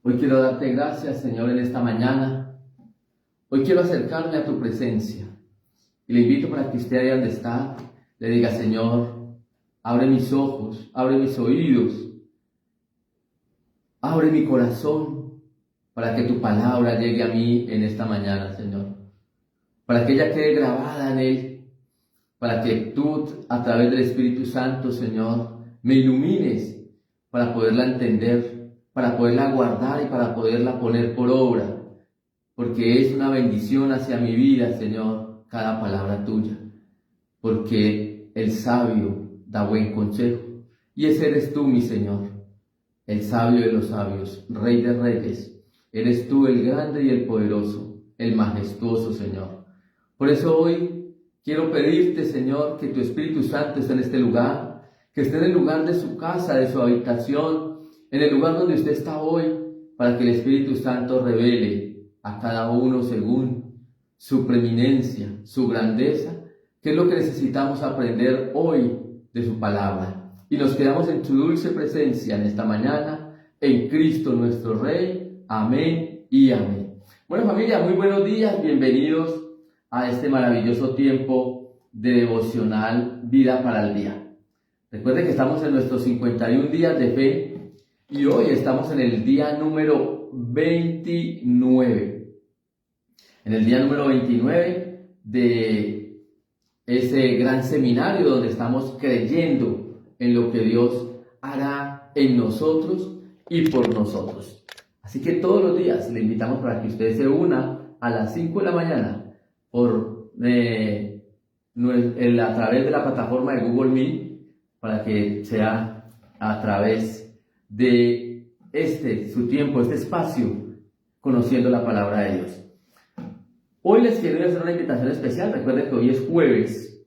Hoy quiero darte gracias, Señor, en esta mañana. Hoy quiero acercarme a tu presencia. Y le invito para que usted ahí donde está, le diga: Señor, abre mis ojos, abre mis oídos, abre mi corazón, para que tu palabra llegue a mí en esta mañana, Señor. Para que ella quede grabada en él, para que tú, a través del Espíritu Santo, Señor, me ilumines para poderla entender, para poderla guardar y para poderla poner por obra, porque es una bendición hacia mi vida, Señor, cada palabra tuya, porque el sabio da buen consejo, y ese eres tú, mi Señor, el sabio de los sabios, Rey de reyes. Eres tú el grande y el poderoso, el majestuoso, Señor. Por eso hoy quiero pedirte, Señor, que tu Espíritu Santo esté en este lugar, que esté en el lugar de su casa, de su habitación, en el lugar donde usted está hoy, para que el Espíritu Santo revele a cada uno según su preeminencia, su grandeza, que es lo que necesitamos aprender hoy de su palabra. Y nos quedamos en su dulce presencia en esta mañana, en Cristo nuestro Rey. Amén y amén. Bueno, familia, muy buenos días, bienvenidos a este maravilloso tiempo de devocional Vida para el Día. Recuerden que estamos en nuestros 51 días de fe y hoy estamos en el día número 29. En el día número 29 de ese gran seminario donde estamos creyendo en lo que Dios hará en nosotros y por nosotros. Así que todos los días le invitamos para que usted se una a las 5 de la mañana por a través de la plataforma de Google Meet, para que sea a través de su tiempo, este espacio, conociendo la palabra de Dios. Hoy les quiero hacer una invitación especial. Recuerden que hoy es jueves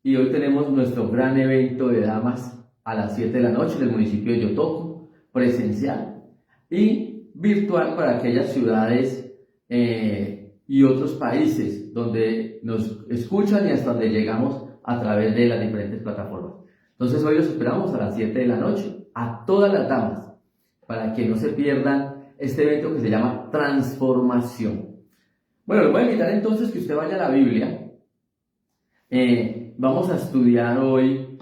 y hoy tenemos nuestro gran evento de damas a las 7 de la noche en el municipio de Yotoco, presencial y virtual para aquellas ciudades y otros países donde nos escuchan y hasta donde llegamos a través de las diferentes plataformas. Entonces hoy los esperamos a las 7 de la noche, a todas las damas, para que no se pierdan este evento que se llama Transformación. Bueno, les voy a invitar entonces que usted vaya a la Biblia. Vamos a estudiar hoy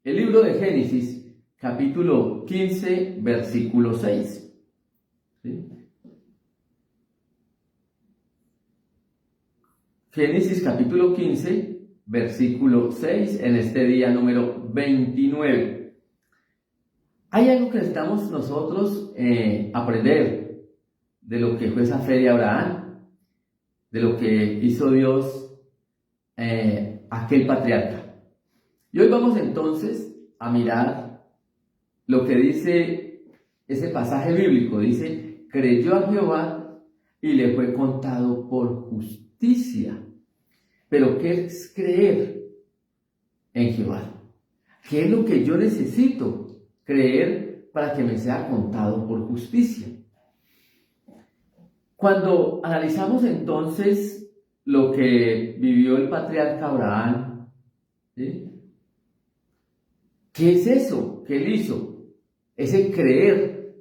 el libro de Génesis, capítulo 15, versículo 6. ¿Sí? Génesis capítulo 15, versículo 6, en este día número 29. Hay algo que necesitamos nosotros aprender de lo que fue esa fe de Abraham, de lo que hizo Dios aquel patriarca. Y hoy vamos entonces a mirar lo que dice ese pasaje bíblico. Dice: creyó a Jehová y le fue contado por justicia. Pero ¿qué es creer en Jehová? ¿Qué es lo que yo necesito creer para que me sea contado por justicia? Cuando analizamos entonces lo que vivió el patriarca Abraham, ¿sí? ¿Qué es eso que él hizo? Ese creer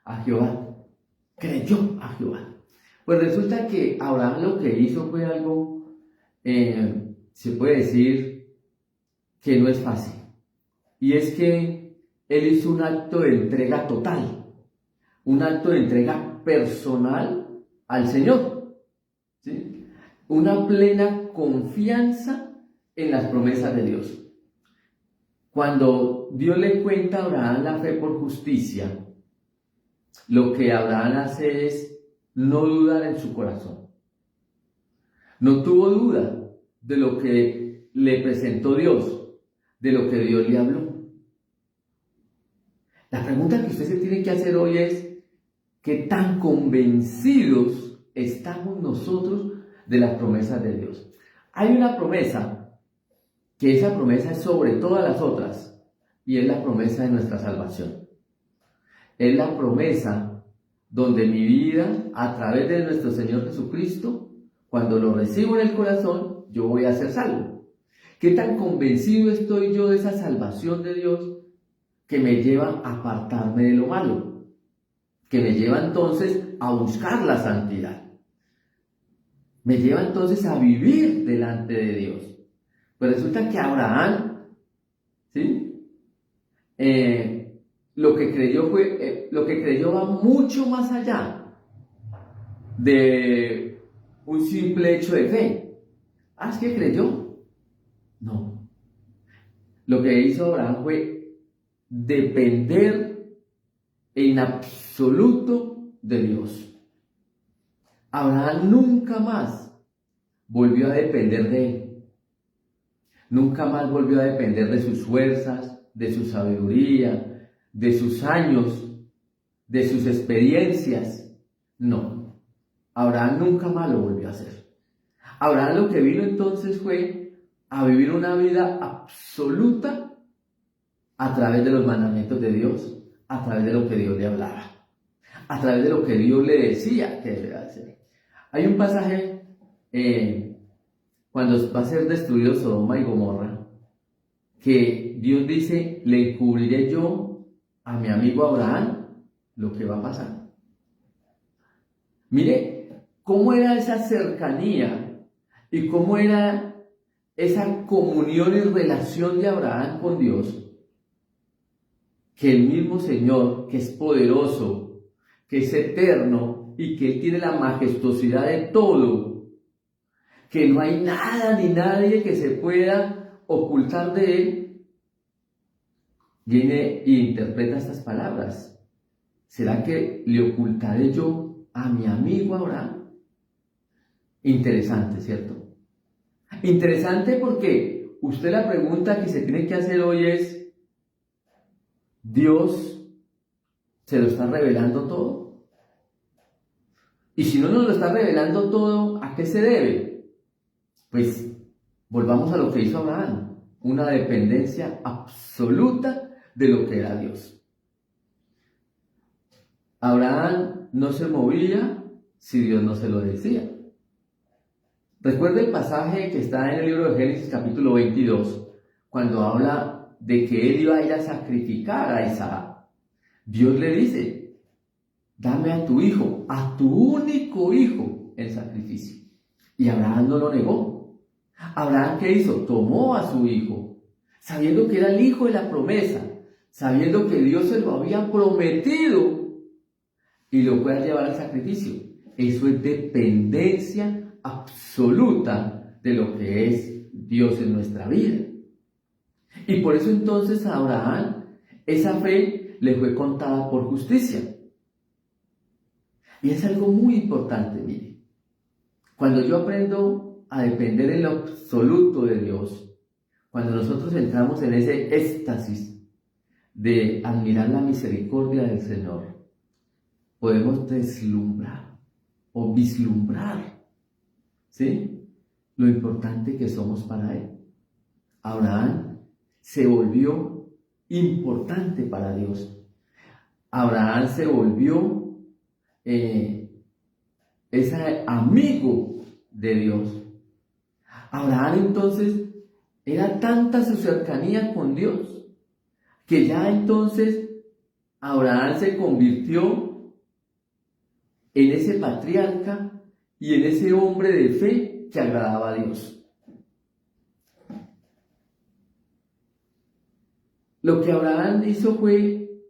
a Jehová. Creyó a Jehová. Pues resulta que Abraham lo que hizo fue algo, se puede decir que no es fácil. Y es que él hizo un acto de entrega total, un acto de entrega personal al Señor, ¿sí? Una plena confianza en las promesas de Dios. Cuando Dios le cuenta a Abraham la fe por justicia, lo que Abraham hace es no dudar en su corazón. No tuvo duda de lo que le presentó Dios, de lo que Dios le habló. La pregunta que usted se tiene que hacer hoy es: ¿qué tan convencidos estamos nosotros de las promesas de Dios? Hay una promesa, que esa promesa es sobre todas las otras, y es la promesa de nuestra salvación. Es la promesa donde mi vida, a través de nuestro Señor Jesucristo, cuando lo recibo en el corazón, yo voy a ser salvo. ¿Qué tan convencido estoy yo de esa salvación de Dios que me lleva a apartarme de lo malo? que me lleva entonces a buscar la santidad. Me lleva entonces a vivir delante de Dios. Pues resulta que Abraham, ¿sí? Lo que creyó va mucho más allá de un simple hecho de fe. Es que creyó. No. Lo que hizo Abraham fue depender en absoluto de Dios. Abraham nunca más volvió a depender de él. Nunca más volvió a depender de sus fuerzas, de su sabiduría, de sus años, de sus experiencias. No. Abraham nunca más lo volvió a hacer. Abraham lo que vino entonces fue a vivir una vida absoluta a través de los mandamientos de Dios, a través de lo que Dios le hablaba, a través de lo que Dios le decía que debía hacer. Hay un pasaje cuando va a ser destruido Sodoma y Gomorra, que Dios dice, le encubriré yo a mi amigo Abraham lo que va a pasar. Mire cómo era esa cercanía y cómo era esa comunión y relación de Abraham con Dios, que el mismo Señor, que es poderoso, que es eterno y que Él tiene la majestuosidad de todo, que no hay nada ni nadie que se pueda ocultar de Él, viene e interpreta estas palabras. ¿Será que le ocultaré yo a mi amigo Abraham? Interesante, ¿cierto? Interesante porque usted la pregunta que se tiene que hacer hoy es, ¿Dios se lo está revelando todo? Y si no nos lo está revelando todo, ¿a qué se debe? Pues volvamos a lo que hizo Abraham, una dependencia absoluta de lo que era Dios. Abraham no se movía si Dios no se lo decía. Recuerda el pasaje que está en el libro de Génesis capítulo 22, cuando habla de que él iba a ir a sacrificar a Isaac. Dios le dice, dame a tu hijo, a tu único hijo, en sacrificio. Y Abraham no lo negó. Abraham, ¿qué hizo? Tomó a su hijo, sabiendo que era el hijo de la promesa, sabiendo que Dios se lo había prometido, y lo fue a llevar al sacrificio. Eso es dependencia absoluta de lo que es Dios en nuestra vida. Y por eso entonces a Abraham esa fe le fue contada por justicia. Y es algo muy importante, mire. Cuando yo aprendo a depender en lo absoluto de Dios, cuando nosotros entramos en ese éxtasis de admirar la misericordia del Señor, podemos deslumbrar o vislumbrar, ¿sí?, lo importante que somos para Él. Abraham se volvió importante para Dios. Abraham se volvió ese amigo de Dios. Abraham entonces era tanta su cercanía con Dios que ya entonces Abraham se convirtió en ese patriarca y en ese hombre de fe que agradaba a Dios. Lo que Abraham hizo fue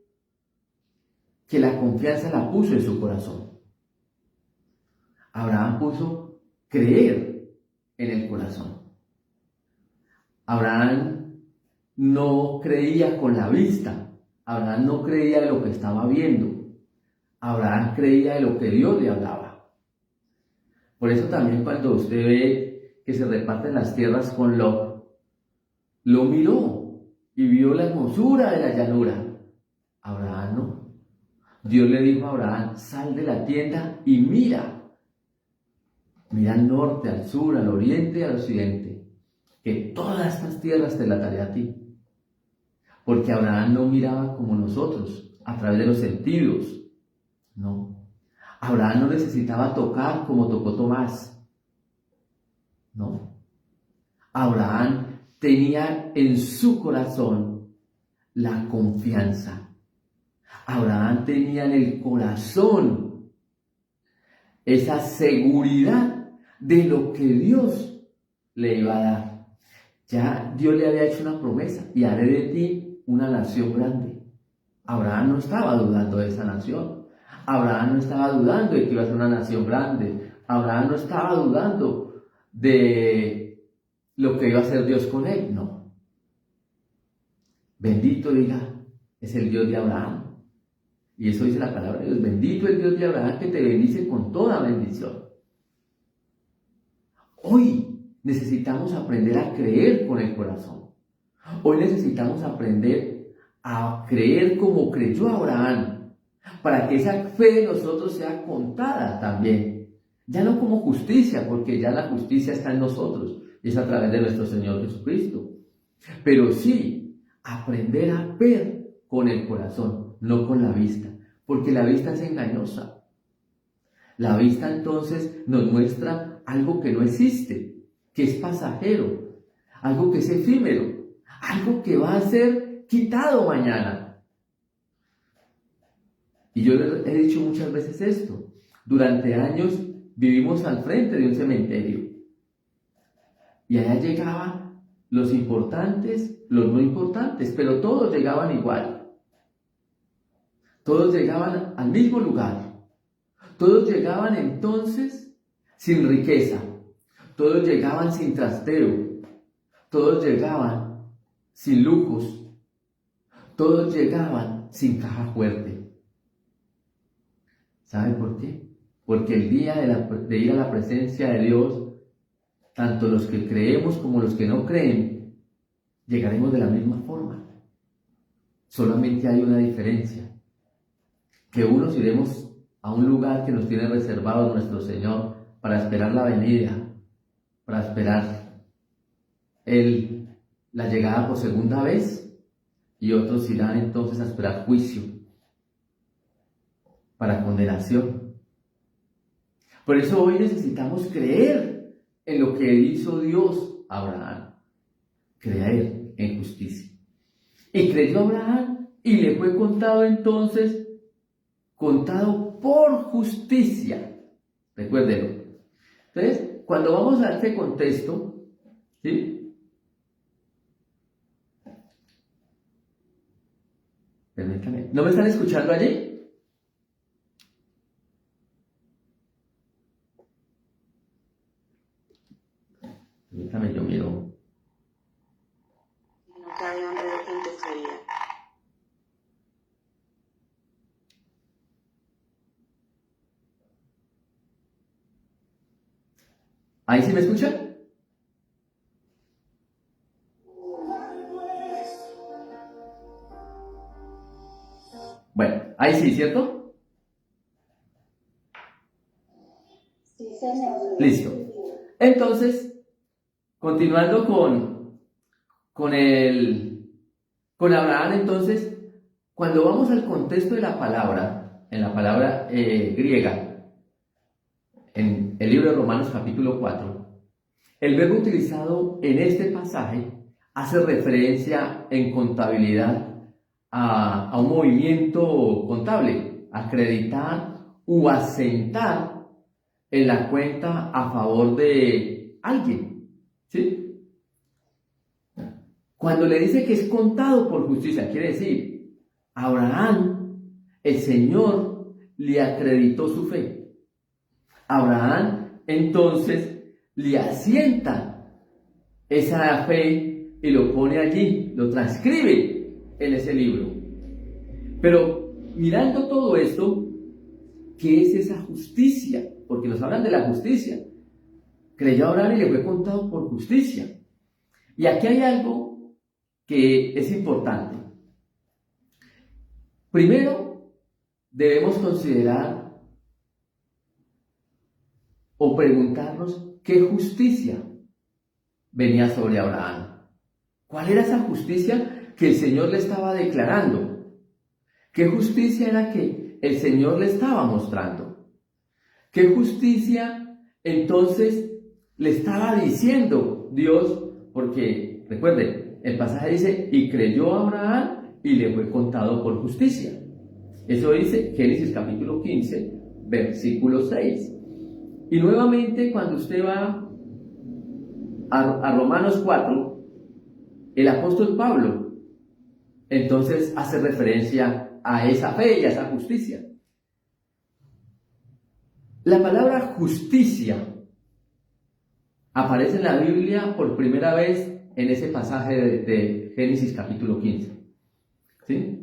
que la confianza la puso en su corazón. Abraham puso creer en el corazón. Abraham no creía con la vista. Abraham no creía de lo que estaba viendo. Abraham creía de lo que Dios le hablaba. Por eso también cuando usted ve que se reparten las tierras con Lot, lo miró y vio la hermosura de la llanura. Abraham no. Dios le dijo a Abraham, sal de la tienda y mira. Mira al norte, al sur, al oriente y al occidente, que todas estas tierras te las daré a ti. Porque Abraham no miraba como nosotros, a través de los sentidos. No. Abraham no necesitaba tocar como tocó Tomás. No. Abraham tenía en su corazón la confianza. Abraham tenía en el corazón esa seguridad de lo que Dios le iba a dar. Ya Dios le había hecho una promesa: y haré de ti una nación grande. Abraham no estaba dudando de esa nación. Abraham no estaba dudando de que iba a ser una nación grande. Abraham no estaba dudando de lo que iba a hacer Dios con él. No. Bendito, diga, es el Dios de Abraham. Y eso dice la palabra de Dios: bendito el Dios de Abraham, que te bendice con toda bendición. Hoy necesitamos aprender a creer con el corazón. Hoy necesitamos aprender a creer como creyó Abraham, para que esa fe de nosotros sea contada también. Ya no como justicia, porque ya la justicia está en nosotros, y es a través de nuestro Señor Jesucristo. Pero sí, aprender a ver con el corazón, no con la vista, porque la vista es engañosa. La vista entonces nos muestra algo que no existe, que es pasajero, algo que es efímero, algo que va a ser quitado mañana. Y yo les he dicho muchas veces esto: durante años vivimos al frente de un cementerio, y allá llegaban los importantes, los no importantes, pero todos llegaban igual. Todos llegaban al mismo lugar. Todos llegaban entonces sin riqueza. Todos llegaban sin trasteo. Todos llegaban sin lujos. Todos llegaban sin caja fuerte. ¿Saben por qué? Porque el día de ir a la presencia de Dios, tanto los que creemos como los que no creen, llegaremos de la misma forma. Solamente hay una diferencia: que unos iremos a un lugar que nos tiene reservado nuestro Señor para esperar la venida, para esperar la llegada por segunda vez, y otros irán entonces a esperar juicio, para condenación. Por eso hoy necesitamos creer en lo que hizo Dios a Abraham, creer en justicia. Y creyó Abraham, y le fue contado entonces, contado por justicia. Recuérdenlo. Entonces, cuando vamos a este contexto, ¿sí? Permítanme. ¿No me están escuchando allí? Permítanme, yo miro. No cabe hombre de quien te sería. ¿Ahí sí me escuchan? Bueno, ahí sí, ¿cierto? Sí, señor. Listo. Entonces, continuando con Abraham, entonces, cuando vamos al contexto de la palabra, en la palabra griega, en el libro de Romanos capítulo 4, el verbo utilizado en este pasaje hace referencia en contabilidad a un movimiento contable: acreditar u asentar en la cuenta a favor de alguien, ¿sí? Cuando le dice que es contado por justicia, quiere decir, Abraham, el Señor le acreditó su fe. Abraham entonces le asienta esa fe y lo pone allí, lo transcribe en ese libro. Pero mirando todo esto, ¿qué es esa justicia? Porque nos hablan de la justicia. Creyó Abraham y le fue contado por justicia. Y aquí hay algo que es importante. Primero, debemos considerar o preguntarnos qué justicia venía sobre Abraham. ¿Cuál era esa justicia que el Señor le estaba declarando? ¿Qué justicia era que el Señor le estaba mostrando? ¿Qué justicia entonces le estaba diciendo Dios? Porque recuerden, el pasaje dice: y creyó Abraham y le fue contado por justicia. Eso dice Génesis capítulo 15, versículo 6. Y nuevamente cuando usted va a Romanos 4, el apóstol Pablo entonces hace referencia a esa fe y a esa justicia. La palabra justicia aparece en la Biblia por primera vez en ese pasaje de Génesis capítulo 15. ¿Sí?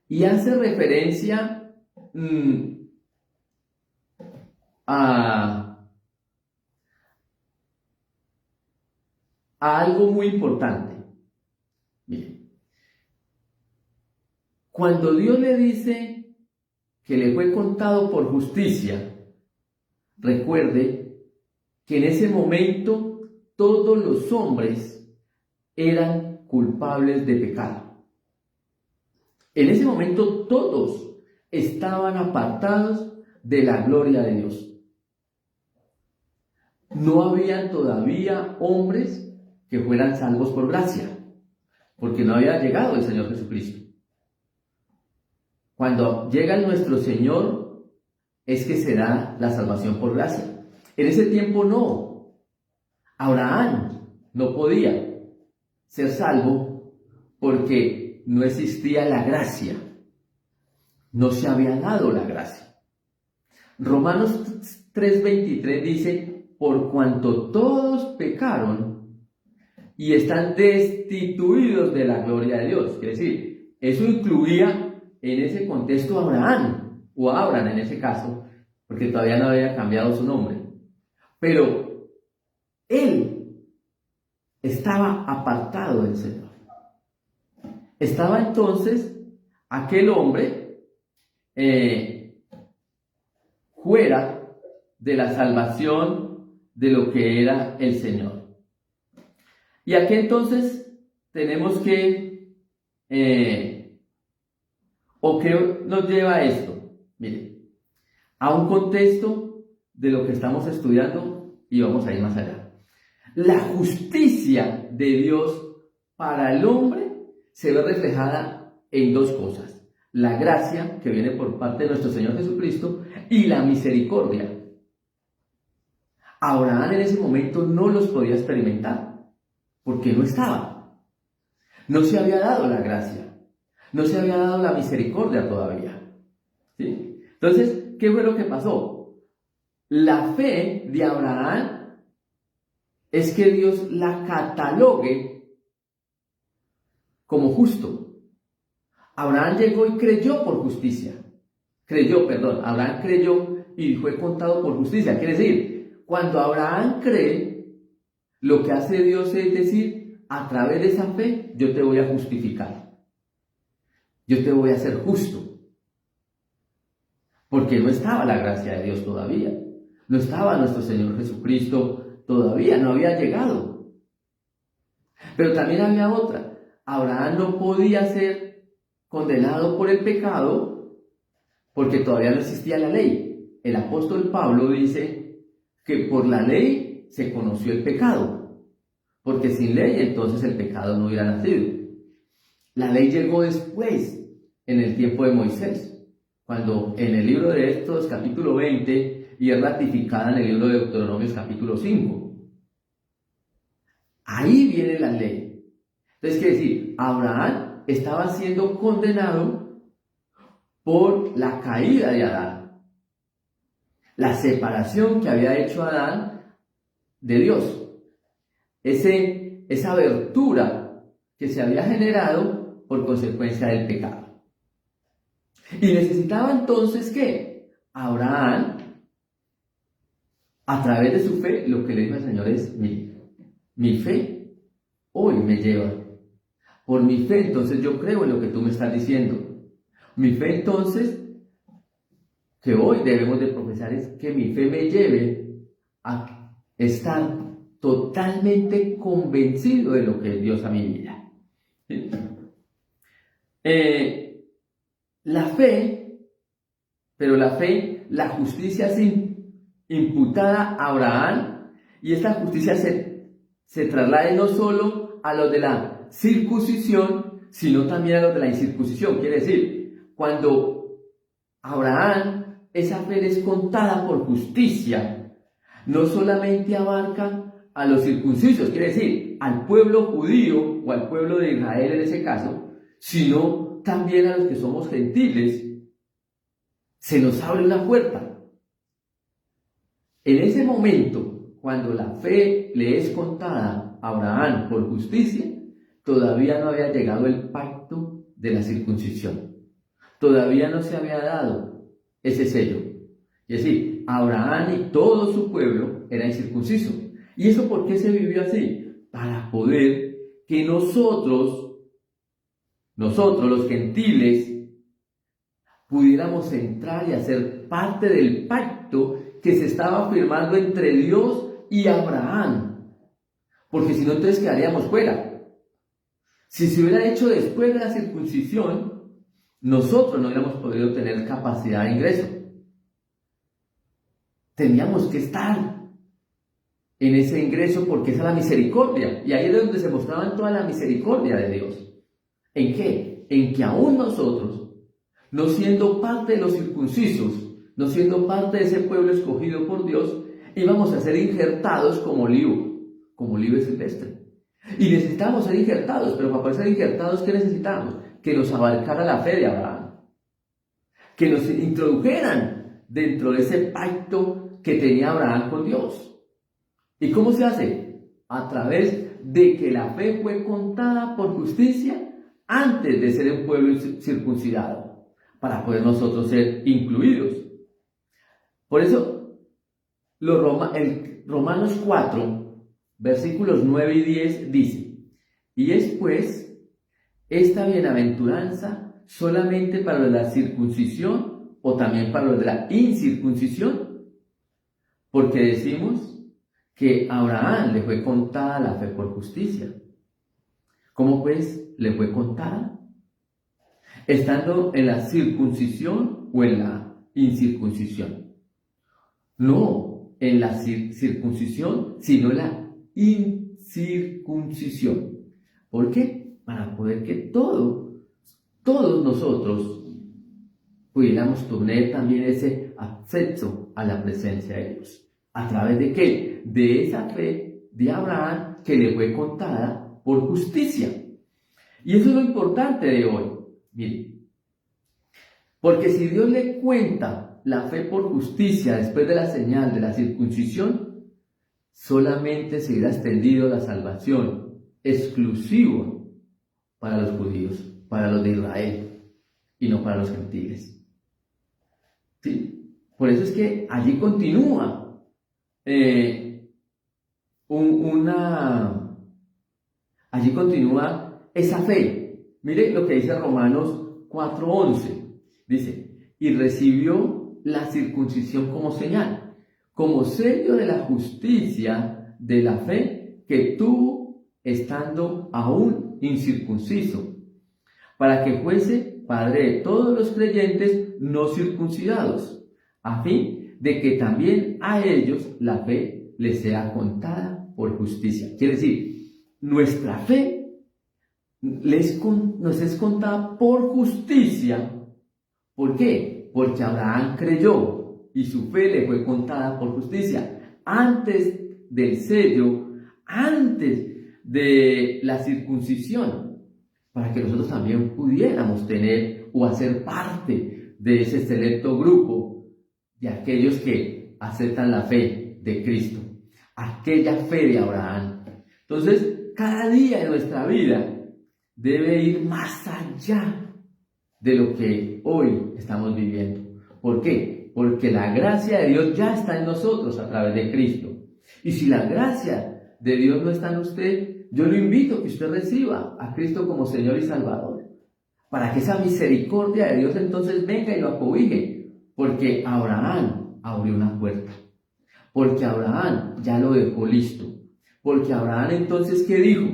Y hace referencia a algo muy importante. Miren, cuando Dios le dice que le fue contado por justicia, recuerde que en ese momento todos los hombres eran culpables de pecado. En ese momento todos estaban apartados de la gloria de Dios. No había todavía hombres que fueran salvos por gracia, porque no había llegado el Señor Jesucristo. Cuando llega nuestro Señor, es que se da la salvación por gracia. En ese tiempo no. Abraham no podía ser salvo porque no existía la gracia. No se había dado la gracia. Romanos 3:23 dice, por cuanto todos pecaron y están destituidos de la gloria de Dios. Quiere decir, eso incluía en ese contexto a Abraham, o a Abraham en ese caso, porque todavía no había cambiado su nombre. Pero él estaba apartado del Señor. Estaba entonces aquel hombre fuera de la salvación de lo que era el Señor. Y aquí entonces tenemos que, ¿o qué nos lleva a esto? Mire, a un contexto de lo que estamos estudiando y vamos a ir más allá. La justicia de Dios para el hombre se ve reflejada en dos cosas: la gracia que viene por parte de nuestro Señor Jesucristo y la misericordia. Abraham en ese momento no los podía experimentar porque no estaba. No se había dado la gracia, no se había dado la misericordia todavía. ¿Sí? Entonces, ¿qué fue lo que pasó? La fe de Abraham es que Dios la catalogue como justo. Abraham llegó y creyó por justicia. Abraham creyó y fue contado por justicia. Quiere decir, cuando Abraham cree, lo que hace Dios es decir, a través de esa fe, yo te voy a justificar. Yo te voy a hacer justo. Porque no estaba la gracia de Dios todavía. No estaba nuestro Señor Jesucristo todavía, no había llegado. Pero también había otra. Abraham no podía ser condenado por el pecado porque todavía no existía la ley. El apóstol Pablo dice que por la ley se conoció el pecado, porque sin ley entonces el pecado no hubiera nacido. La ley llegó después, en el tiempo de Moisés, cuando en el libro de Éxodo capítulo 20 y es ratificada en el libro de Deuteronomio capítulo 5. Ahí viene la ley. Entonces quiere decir, Abraham estaba siendo condenado por la caída de Adán, la separación que había hecho Adán de Dios, esa abertura que se había generado por consecuencia del pecado. Y necesitaba entonces que Abraham, a través de su fe, lo que le dijo al Señor es: mi fe hoy me lleva. Por mi fe entonces yo creo en lo que tú me estás diciendo. Mi fe entonces, que hoy debemos de profesar, es que mi fe me lleve a estar totalmente convencido de lo que es Dios a mi vida. ¿Sí? La fe, la justicia es imputada a Abraham, y esta justicia se traslada no solo a los de la circuncisión, sino también a los de la incircuncisión. Quiere decir, cuando Abraham, esa fe le es contada por justicia. No solamente abarca a los circuncisos, quiere decir, al pueblo judío o al pueblo de Israel en ese caso, sino también a los que somos gentiles. Se nos abre una puerta. En ese momento, cuando la fe le es contada a Abraham por justicia, todavía no había llegado el pacto de la circuncisión. Todavía no se había dado ese sello. Es decir, Abraham y todo su pueblo era incircunciso. ¿Y eso por qué se vivió así? Para poder que nosotros los gentiles, pudiéramos entrar y hacer parte del pacto que se estaba firmando entre Dios y Abraham. Porque si no, entonces quedaríamos fuera. Si se hubiera hecho después de la circuncisión, nosotros no hubiéramos podido tener capacidad de ingreso. Teníamos que estar en ese ingreso porque esa es la misericordia. Y ahí es donde se mostraba toda la misericordia de Dios. ¿En qué? En que aún nosotros, no siendo parte de los circuncisos, no siendo parte de ese pueblo escogido por Dios, íbamos a ser injertados como olivo silvestre. Y necesitamos ser injertados, pero para poder ser injertados, ¿qué necesitamos? Que nos abarcara la fe de Abraham, que nos introdujeran dentro de ese pacto que tenía Abraham con Dios. ¿Y cómo se hace? A través de que la fe fue contada por justicia antes de ser un pueblo circuncidado, para poder nosotros ser incluidos. Por eso, Romanos 4, versículos 9 y 10 dice: y es pues esta bienaventuranza solamente para los de la circuncisión o también para los de la incircuncisión, porque decimos que a Abraham le fue contada la fe por justicia. ¿Cómo pues le fue contada? Estando en la circuncisión o en la incircuncisión. No en la circuncisión, sino en la incircuncisión. ¿Por qué? Para poder que todos nosotros pudiéramos tener también ese acceso a la presencia de Dios. ¿A través de qué? De esa fe de Abraham que le fue contada por justicia. Y eso es lo importante de hoy. Mire, porque si Dios le cuenta la fe por justicia después de la señal de la circuncisión, solamente se irá extendido la salvación exclusiva para los judíos, para los de Israel, y no para los gentiles. ¿Sí? Por eso es que allí continúa allí continúa esa fe. Mire lo que dice Romanos 4:11. Dice: y recibió la circuncisión como señal, como sello de la justicia de la fe que tuvo estando aún incircunciso, para que fuese padre de todos los creyentes no circuncidados, a fin de que también a ellos la fe les sea contada por justicia. Quiere decir, nuestra fe nos es contada por justicia. ¿Por qué? Porque Abraham creyó y su fe le fue contada por justicia antes del sello, antes de la circuncisión, para que nosotros también pudiéramos tener o hacer parte de ese selecto grupo de aquellos que aceptan la fe de Cristo, aquella fe de Abraham. Entonces, cada día de nuestra vida debe ir más allá de lo que hoy estamos viviendo. ¿Por qué? Porque la gracia de Dios ya está en nosotros a través de Cristo. Y si la gracia de Dios no está en usted, yo lo invito a que usted reciba a Cristo como Señor y Salvador, para que esa misericordia de Dios entonces venga y lo acobije. Porque Abraham abrió una puerta. Porque Abraham ya lo dejó listo. Porque Abraham entonces, ¿qué dijo?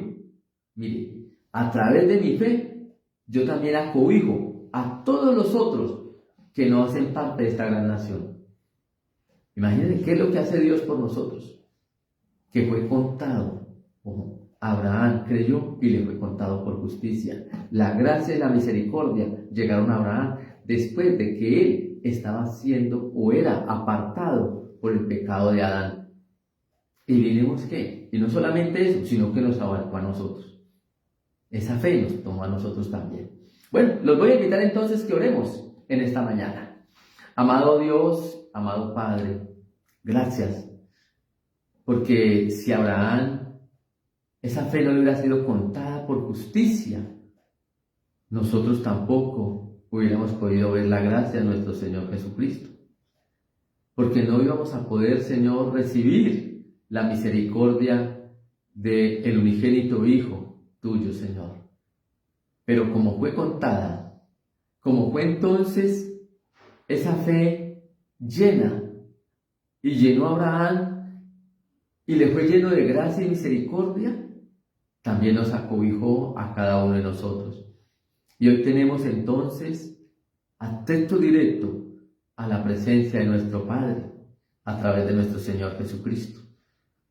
Mire, a través de mi fe, yo también acobijo a todos los otros que no hacen parte de esta gran nación. Imagínense qué es lo que hace Dios por nosotros. Que fue contado. Abraham creyó y le fue contado por justicia. La gracia y la misericordia llegaron a Abraham después de que él estaba siendo o era apartado por el pecado de Adán. Y miremos que, y no solamente eso, sino que nos abarcó a nosotros. Esa fe nos tomó a nosotros también. Bueno, los voy a invitar entonces que oremos en esta mañana. Amado Dios, amado Padre, gracias, porque si Abraham esa fe no le hubiera sido contada por justicia, nosotros tampoco hubiéramos podido ver la gracia de nuestro Señor Jesucristo. Porque no íbamos a poder, Señor, recibir la misericordia del unigénito Hijo tuyo, Señor. Pero como fue contada, como fue entonces esa fe llena y llenó a Abraham y le fue lleno de gracia y misericordia, también nos acobijó a cada uno de nosotros. Y hoy tenemos entonces acceso directo a la presencia de nuestro Padre a través de nuestro Señor Jesucristo.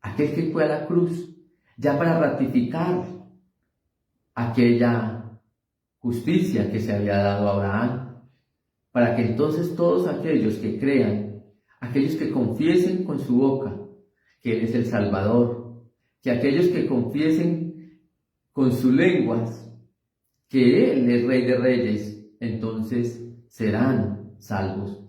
Aquel que fue a la cruz ya para ratificar aquella justicia que se había dado a Abraham, para que entonces todos aquellos que crean, aquellos que confiesen con su boca que Él es el Salvador, que aquellos que confiesen con sus lenguas que Él es Rey de Reyes, entonces serán salvos.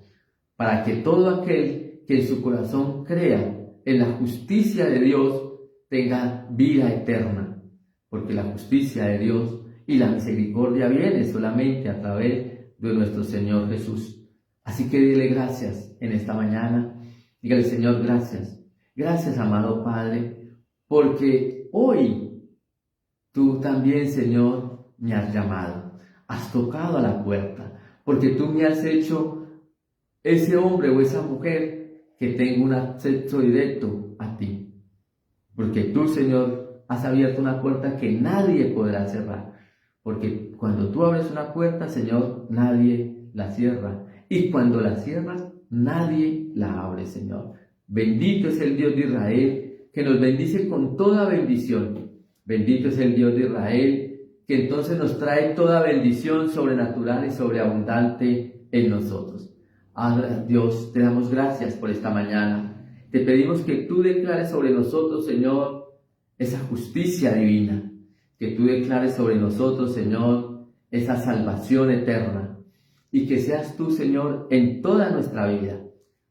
Para que todo aquel que en su corazón crea en la justicia de Dios tenga vida eterna. Porque la justicia de Dios y la misericordia viene solamente a través de nuestro Señor Jesús. Así que dile gracias en esta mañana. Dígale, Señor, gracias. Gracias, amado Padre, porque hoy tú también, Señor, me has llamado. Has tocado a la puerta, porque tú me has hecho ese hombre o esa mujer que tenga un acceso directo a ti. Porque tú, Señor, has abierto una puerta que nadie podrá cerrar. Porque cuando tú abres una puerta, Señor, nadie la cierra. Y cuando la cierras, nadie la abre, Señor. Bendito es el Dios de Israel, que nos bendice con toda bendición. Bendito es el Dios de Israel, que entonces nos trae toda bendición sobrenatural y sobreabundante en nosotros. Ahora, Dios, te damos gracias por esta mañana. Te pedimos que tú declares sobre nosotros, Señor, esa justicia divina. Que tú declares sobre nosotros, Señor, esa salvación eterna. Y que seas tú, Señor, en toda nuestra vida.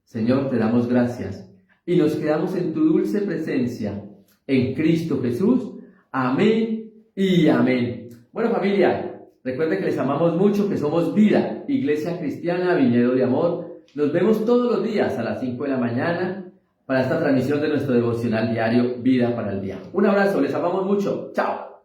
Señor, te damos gracias. Y nos quedamos en tu dulce presencia, en Cristo Jesús. Amén y amén. Bueno, familia, recuerden que les amamos mucho, que somos Vida, Iglesia Cristiana, Viñedo de Amor. Nos vemos todos los días a las 5 de la mañana para esta transmisión de nuestro devocional diario Vida para el Día. Un abrazo, les amamos mucho. Chao.